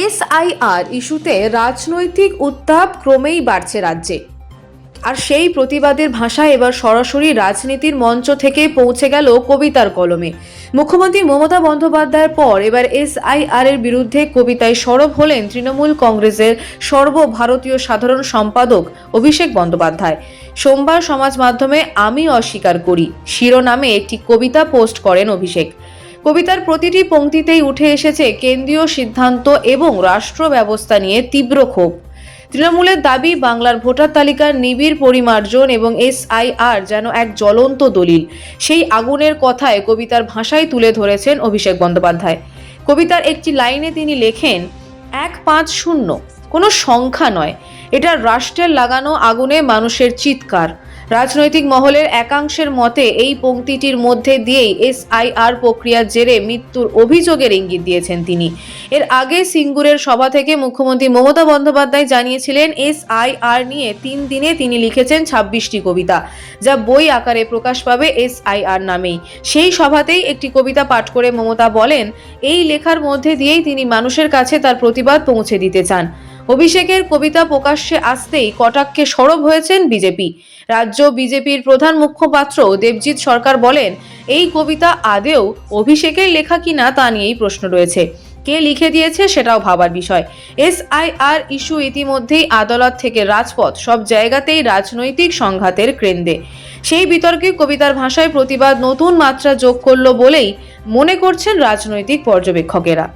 SIR ইস্যুতে রাজনৈতিক উত্তাপ ক্রমেই বাড়ছে রাজ্যে। আর সেই প্রতিবাদের ভাষা এবার সরাসরি রাজনীতির মঞ্চ থেকে পৌঁছে গেল কবিতার কলমে। মুখ্যমন্ত্রী মমতা বন্দ্যোপাধ্যায়ের পর এবার এসআইআর এর বিরুদ্ধে কবিতায় সরব হলেন তৃণমূল কংগ্রেসের সর্বভারতীয় সাধারণ সম্পাদক অভিষেক বন্দ্যোপাধ্যায়। সোমবার সমাজ মাধ্যমে আমি অস্বীকার করি শিরোনামে একটি কবিতা পোস্ট করেন অভিষেক। কবিতার প্রতিটি পংক্তিতেই উঠে এসেছে কেন্দ্রীয় সিদ্ধান্ত এবং রাষ্ট্র ব্যবস্থা নিয়ে তীব্র ক্ষোভ। তৃণমূলের দাবি বাংলার ভোটার তালিকার নিবিড় পরিমার্জন এবং এসআইআর যেন এক জ্বলন্ত দলিল। সেই আগুনের কথায় কবিতার ভাষায় তুলে ধরেছেন অভিষেক বন্দ্যোপাধ্যায়। কবিতার একটি লাইনে তিনি লেখেন, 150 কোনো সংখ্যা নয়, এটা রাষ্ট্রের লাগানো আগুনে মানুষের চিৎকার। রাজনৈতিক মহলের একাংশের মতে এই পংক্তিটির মধ্যে দিয়েই এসআইআর প্রক্রিয়ার জেরে মৃত্যুর অভিযোগের ইঙ্গিত দিয়েছেন তিনি। এর আগে সিঙ্গুরের সভা থেকে মুখ্যমন্ত্রী মমতা বন্দ্যোপাধ্যায় জানিয়েছিলেন এসআইআর নিয়ে 3 দিনে তিনি লিখেছেন 26টি কবিতা, যা বই আকারে প্রকাশ পাবে এসআইআর নামেই। সেই সভাতেই একটি কবিতা পাঠ করে মমতা বলেন, এই লেখার মধ্যে দিয়েই তিনি মানুষের কাছে তার প্রতিবাদ পৌঁছে দিতে চান। অভিষেকের কবিতা প্রকাশ্যে আসতেই কটাক্ষে সরব হয়েছেন বিজেপি। রাজ্য বিজেপির প্রধান মুখপাত্র দেবজিৎ সরকার বলেন, এই কবিতা আদেও অভিষেকের লেখা কিনা তা নিয়েই প্রশ্ন রয়েছে। কে লিখে দিয়েছে সেটাও ভাবার বিষয়। এসআইআর ইস্যু ইতিমধ্যেই আদালত থেকে রাজপথ সব জায়গাতেই রাজনৈতিক সংঘাতের কেন্দ্রে। সেই বিতর্কে কবিতার ভাষায় প্রতিবাদ নতুন মাত্রা যোগ করল বলেই মনে করছেন রাজনৈতিক পর্যবেক্ষকেরা।